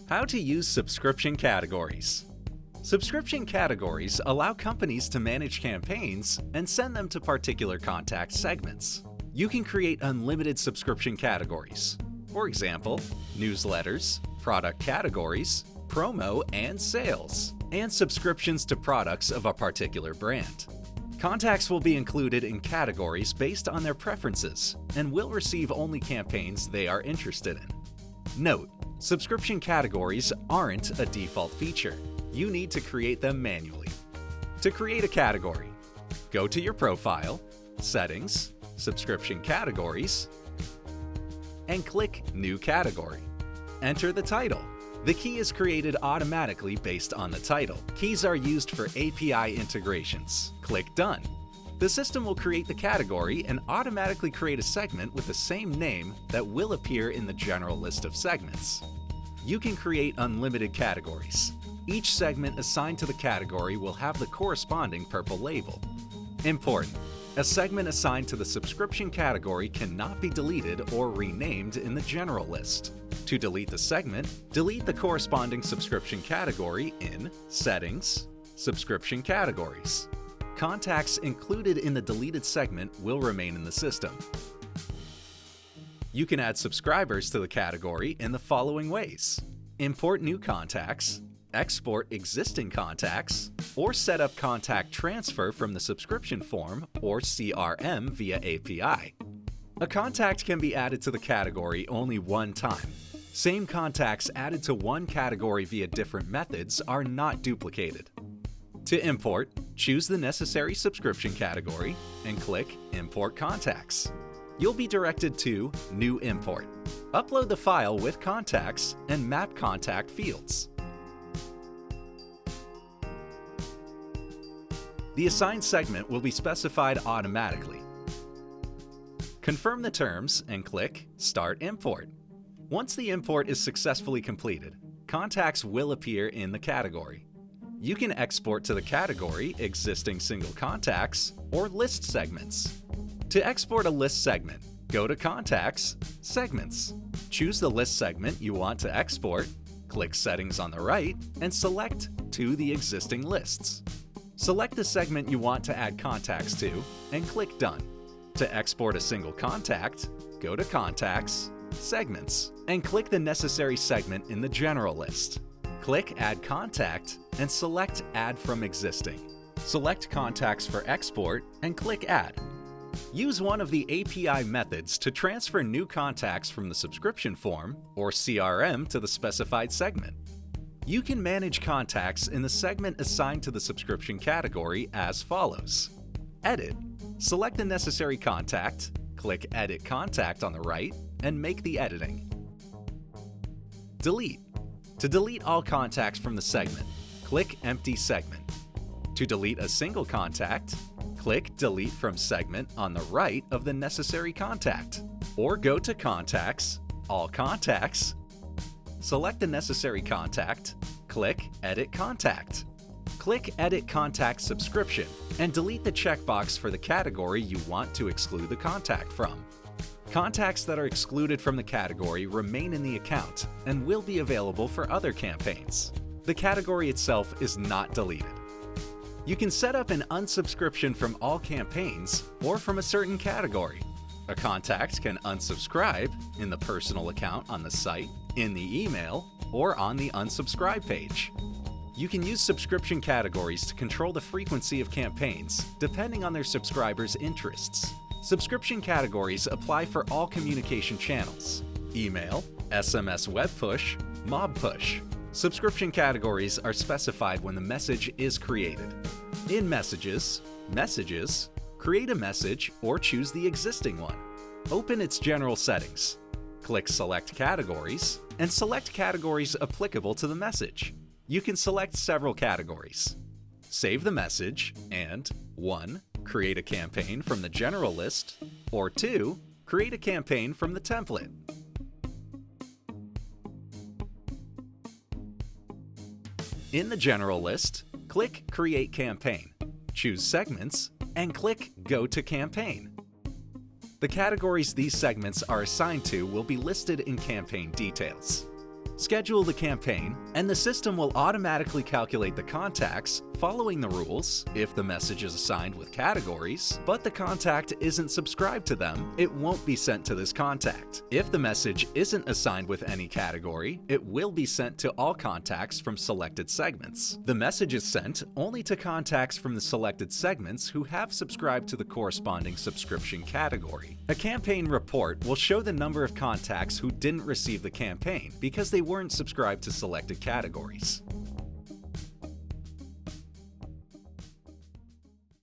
How to use subscription categories. Subscription categories allow companies to manage campaigns and send them to particular contact segments. You can create unlimited subscription categories. For example, newsletters, product categories, promo and sales, and subscriptions to products of a particular brand. Contacts will be included in categories based on their preferences and will receive only campaigns they are interested in. Note: subscription categories aren't a default feature. You need to create them manually. To create a category, go to your profile, Settings, Subscription Categories, and click New Category. Enter the title. The key is created automatically based on the title. Keys are used for API integrations. Click Done. The system will create the category and automatically create a segment with the same name that will appear in the general list of segments. You can create unlimited categories. Each segment assigned to the category will have the corresponding purple label. Important: a segment assigned to the subscription category cannot be deleted or renamed in the general list. To delete the segment, delete the corresponding subscription category in Settings, Subscription Categories. Contacts included in the deleted segment will remain in the system. You can add subscribers to the category in the following ways: import new contacts, export existing contacts, or set up contact transfer from the subscription form or CRM via API. A contact can be added to the category only one time. Same contacts added to one category via different methods are not duplicated. To import, choose the necessary subscription category and click Import Contacts. You'll be directed to New Import. Upload the file with contacts and map contact fields. The assigned segment will be specified automatically. Confirm the terms and click Start Import. Once the import is successfully completed, contacts will appear in the category. You can export to the category existing single contacts or list segments. To export a list segment, go to Contacts, Segments. Choose the list segment you want to export, click Settings on the right, and select To the existing lists. Select the segment you want to add contacts to, and click Done. To export a single contact, go to Contacts, Segments, and click the necessary segment in the general list. Click Add Contact and select Add from Existing. Select Contacts for export and click Add. Use one of the API methods to transfer new contacts from the subscription form or CRM to the specified segment. You can manage contacts in the segment assigned to the subscription category as follows: Edit. Select the necessary contact, click Edit Contact on the right, and make the editing. Delete. To delete all contacts from the segment, click Empty Segment. To delete a single contact, click Delete from Segment on the right of the necessary contact, or go to Contacts, All Contacts, select the necessary contact, click Edit Contact. Click Edit Contact Subscription and delete the checkbox for the category you want to exclude the contact from. Contacts that are excluded from the category remain in the account and will be available for other campaigns. The category itself is not deleted. You can set up an unsubscription from all campaigns or from a certain category. A contact can unsubscribe in the personal account on the site, in the email, or on the unsubscribe page. You can use subscription categories to control the frequency of campaigns depending on their subscribers' interests. Subscription categories apply for all communication channels: email, SMS web push, mob push. Subscription categories are specified when the message is created. In Messages, create a message or choose the existing one. Open its general settings. Click Select Categories and select categories applicable to the message. You can select several categories. Save the message and 1. Create a campaign from the general list, or 2. Create a campaign from the template. In the general list, click Create Campaign, choose Segments, and click Go to Campaign. The categories these segments are assigned to will be listed in campaign details. Schedule the campaign, and the system will automatically calculate the contacts following the rules. If the message is assigned with categories, but the contact isn't subscribed to them, it won't be sent to this contact. If the message isn't assigned with any category, it will be sent to all contacts from selected segments. The message is sent only to contacts from the selected segments who have subscribed to the corresponding subscription category. A campaign report will show the number of contacts who didn't receive the campaign because they weren't subscribed to selected categories.